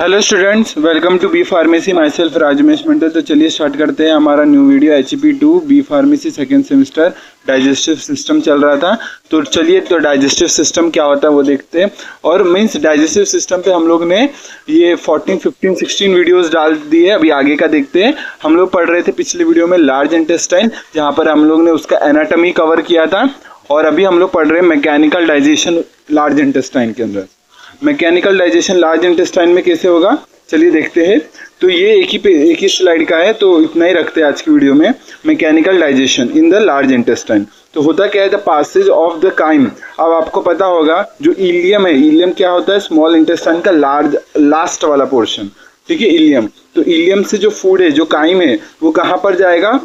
Hello students, welcome to B pharmacy. Myself Rajmesh Mandal. तो चलिए start करते हैं हमारा new video. HP2 B pharmacy second semester digestive system चल रहा था। तो चलिए तो डाइजेस्टिव सिस्टम क्या होता है वो देखते हैं। और मीन्स डाइजेस्टिव सिस्टम पे हम लोग ने ये 14, 15, 16 वीडियोस डाल दिए। अभी आगे का देखते हैं। हम लोग पढ़ रहे थे पिछले वीडियो में लार्ज इंटेस्टाइन, जहाँ पर हम लोग ने उसका एनाटॉमी कवर किया था। और अभी हम लोग पढ़ रहे हैं मैकेनिकल डाइजेशन लार्ज इंटेस्टाइन के अंदर। मैकेनिकल डाइजेशन लार्ज इंटेस्टाइन में कैसे होगा चलिए देखते हैं। तो ये एक ही स्लाइड का है, तो इतना ही रखते हैं आज की वीडियो में। Mechanical digestion in the large intestine. तो होता क्या है, the passage of the chyme. अब आपको पता होगा जो इलियम है, इलियम क्या होता है, स्मॉल इंटेस्टाइन का लास्ट वाला पोर्शन, ठीक है, इलियम। तो इलियम से जो फूड है, जो काइम है, वो कहाँ पर जाएगा,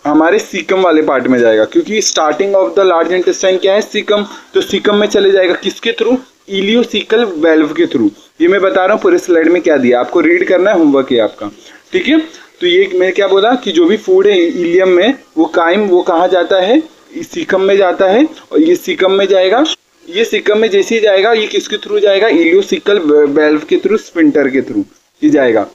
हमारे सीकम वाले पार्ट में जाएगा। क्योंकि starting of the large intestine क्या है, सीकम। तो सीकम में चले जाएगा किसके थ्रू, इलियोसिकल वेल्व के थ्रू। ये मैं बता रहा हूँ पूरे स्लाइड में क्या दिया, आपको रीड करना है, होमवर्क है आपका, ठीक है। तो ये मैं क्या बोला कि जो भी फूड है इलियम में, वो काइम वो कहाँ जाता है, सीकम में जाता है। और ये सीकम में जाएगा, ये सीकम में जैसे ही जाएगा, ये किसके थ्रू जाएगा, इलियोसिकल वेल्व के थ्रू, स्फिंक्टर के थ्रू ये जाएगा।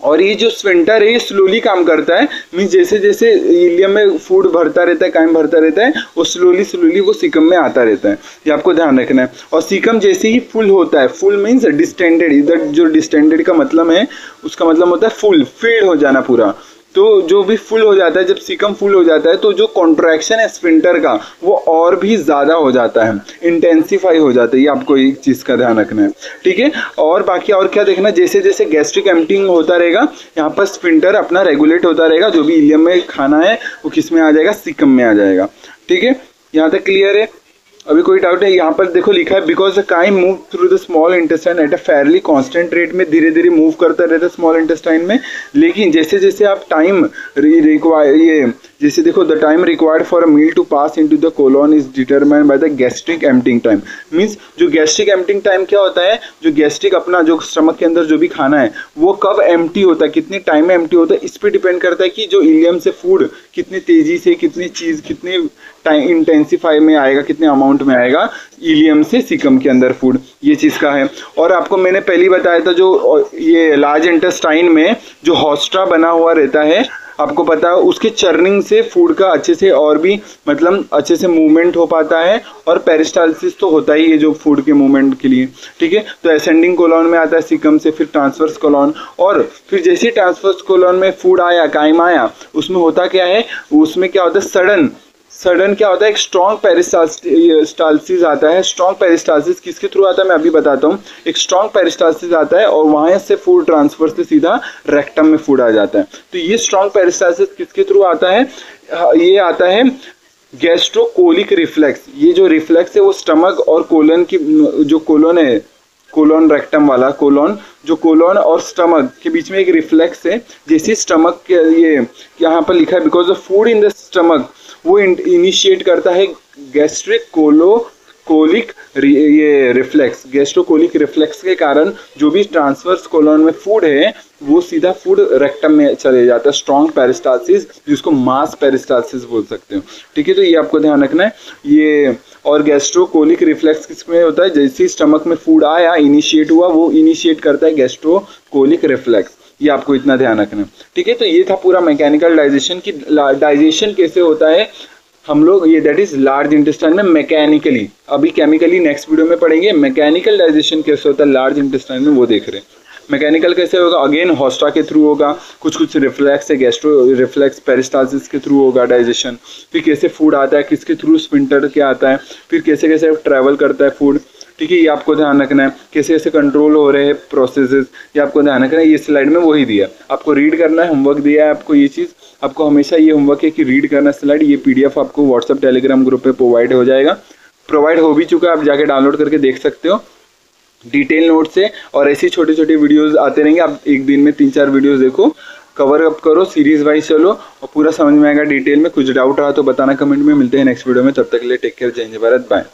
और ये जो स्फिंक्टर है ये स्लोली काम करता है। मीन्स जैसे जैसे इलियम में फूड भरता रहता है, काइम भरता रहता है, वो स्लोली वो सीकम में आता रहता है। ये आपको ध्यान रखना है। और सीकम जैसे ही फुल होता है, फुल मीन्स डिस्टेंडेड, इधर जो डिस्टेंडेड का मतलब है, उसका मतलब होता है फुल, फिल्ड हो जाना पूरा। तो जो भी फुल हो जाता है, जब सीकम फुल हो जाता है, तो जो कॉन्ट्रैक्शन है स्फिंक्टर का वो और भी ज़्यादा हो जाता है, इंटेंसिफाई हो जाता है। ये आपको एक चीज़ का ध्यान रखना है, ठीक है। और बाकी और क्या देखना, जैसे जैसे गैस्ट्रिक एम्प्टिंग होता रहेगा, यहाँ पर स्फिंक्टर अपना रेगुलेट होता रहेगा। जो भी इलियम में खाना है वो किस में आ जाएगा, सीकम में आ जाएगा, ठीक है। यहाँ तक क्लियर है, अभी कोई डाउट है। यहाँ पर देखो लिखा है, because the chyme move through the small intestine at a fairly constant rate में, धीरे धीरे मूव करता रहता है स्मॉल इंटेस्टाइन में। लेकिन जैसे जैसे आप टाइम रिक्वायर, ये जैसे देखो, the time required for a meal to pass into the colon is determined by the gastric emptying time. Means जो गैस्ट्रिक एम्प्टिंग टाइम क्या होता है, जो गैस्ट्रिक अपना जो स्टमक के अंदर जो भी खाना है वो कब एम्प्टी होता है, कितने टाइम में एम्प्टी होता है, इस पर डिपेंड करता है कि जो इलियम से फूड कितनी तेजी से, कितनी चीज़ कितने टाइम इंटेंसिफाई में आएगा, कितने अमाउंट में आएगा इलियम से सीकम के अंदर फूड, ये चीज़ का है। और आपको मैंने पहले बताया था, जो ये लार्ज इंटेस्टाइन में जो हॉस्ट्रा बना हुआ रहता है, आपको पता है, उसके चर्निंग से फूड का अच्छे से और भी मतलब अच्छे से मूवमेंट हो पाता है। और पेरिस्टाल्सिस तो होता ही है जो फूड के मूवमेंट के लिए, ठीक है। तो असेंडिंग कोलॉन में आता है सीकम से, फिर ट्रांसवर्स कोलॉन, और फिर जैसे ट्रांसवर्स कोलॉन में फूड आया, काइम आया, उसमें होता क्या है, उसमें क्या होता है, सडन क्या होता है, एक स्ट्रॉन्ग पेरिस्टाल्सिस आता है। स्ट्रॉन्ग पेरिस्टाल्सिस किसके थ्रू आता है मैं अभी बताता हूँ। एक स्ट्रॉन्ग पेरिस्टाल्सिस आता है और वहाँ से फूड ट्रांसफर से सीधा रेक्टम में फूड आ जाता है। तो ये स्ट्रॉन्ग पेरिस्टाल्सिस किसके थ्रू आता है, ये आता है गैस्ट्रोकोलिक रिफ्लेक्स। ये जो रिफ्लेक्स है वो स्टमक और कोलन की, जो कोलन है, कोलोन रेक्टम वाला कोलोन, जो कोलोन और स्टमक के बीच में एक रिफ्लेक्स है। जैसे स्टमक के, ये यहाँ पर लिखा है, because the food in the stomach, वो इनिशिएट करता है गैस्ट्रिक कोलिक ये रिफ्लेक्स। गैस्ट्रोकोलिक रिफ्लेक्स के कारण जो भी ट्रांसवर्स कोलोन में फूड है वो सीधा फूड रेक्टम में चले जाता है। स्ट्रॉन्ग पेरिस्टाल्सिस, जिसको मास पेरिस्टाल्सिस बोल सकते हो, ठीक है। तो ये आपको ध्यान रखना है ये। और गैस्ट्रोकोलिक रिफ्लेक्स किसमें होता है, जैसे स्टमक में फूड आया, इनिशिएट हुआ, वो इनिशिएट करता है गैस्ट्रोकोलिक रिफ्लेक्स। ये आपको इतना ध्यान रखना है, ठीक है। तो ये था पूरा मैकेनिकल डाइजेशन की, डाइजेशन कैसे होता है हम लोग, ये दैट इज लार्ज इंटेस्टाइन में मैकेनिकली। अभी केमिकली नेक्स्ट वीडियो में पढ़ेंगे। मैकेनिकल डाइजेशन कैसे होता है लार्ज इंटेस्टाइन में, वो देख रहे हैं। मैकेनिकल कैसे होगा, अगेन हॉस्ट्रा के थ्रू होगा, कुछ रिफ्लेक्स है, गैस्ट्रो रिफ्लेक्स पेरिस्टाल्सिस के थ्रू होगा डाइजेशन। फिर कैसे फूड आता है, किसके थ्रू, स्फिंक्टर क्या आता है, फिर कैसे कैसे ट्रैवल करता है फूड, ठीक है। ये आपको ध्यान रखना है। कैसे कैसे कंट्रोल हो रहे हैं प्रोसेसेस, ये आपको ध्यान रखना है। ये स्लाइड में वही दिया, आपको रीड करना है, होमवर्क दिया है आपको। ये चीज़ आपको हमेशा ये होमवर्क है कि रीड करना स्लाइड। ये PDF आपको व्हाट्सएप टेलीग्राम ग्रुप पे प्रोवाइड हो जाएगा, प्रोवाइड हो भी चुका है, आप जाके डाउनलोड करके देख सकते हो डिटेल नोट से। और ऐसी छोटे छोटे वीडियोस आते रहेंगे, आप एक दिन में 3-4 वीडियोस देखो, कवर अप करो, सीरीज वाइज चलो और पूरा समझ में आएगा डिटेल में। कुछ डाउट रहा तो बताना कमेंट में। मिलते हैं नेक्स्ट वीडियो में, तब तक के लिए टेक केयर, जय हिंद, भारत, बाय।